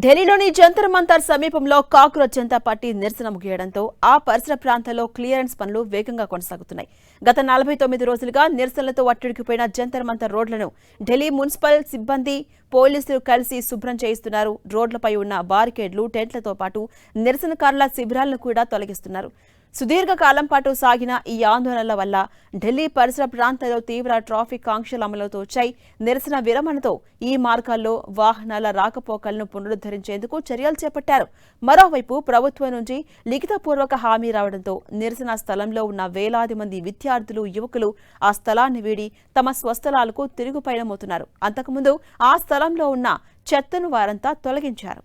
ఢిల్లీలోని జంతర్ మంతర్ సమీపంలో cockroach Janata party నిరసన ముగియడంతో ఆ పరిసర ప్రాంతాల్లో క్లియరెన్స్ పనులు వేగంగా కొనసాగుతున్నాయి. గత 49 రోజులుగా నిరసనలతో అట్టుడికిపోయిన జంతర్ మంతర్ రోడ్లను ఢిల్లీ మున్సిపల్ సిబ్బంది, పోలీసులు కలిసి శుభ్రం చేయిస్తున్నారు. రోడ్లపై ఉన్న బారికేడ్లు, టెంట్లతో పాటు నిరసనకారుల శిబిరాలను కూడా తొలగిస్తున్నారు. సుదీర్ఘకాలం పాటు సాగిన ఈ ఆందోళనల వల్ల ఢిల్లీ పరిసర ప్రాంతాల్లో తీవ్ర ట్రాఫిక్ ఆంక్షలు అమలుతో వచ్చాయి. నిరసన విరమణతో ఈ మార్గాల్లో వాహనాల రాకపోకలను పునరుద్ధరించేందుకు చర్యలు చేపట్టారు. మరోవైపు ప్రభుత్వం నుంచి లిఖితపూర్వక హామీ రావడంతో నిరసన స్థలంలో ఉన్న వేలాది మంది విద్యార్థులు, యువకులు ఆ స్థలాన్ని వీడి తమ స్వస్థలాలకు తిరుగు పయనమవుతున్నారు. అంతకుముందు ఆ స్థలంలో ఉన్న చెత్తను వారంతా తొలగించారు.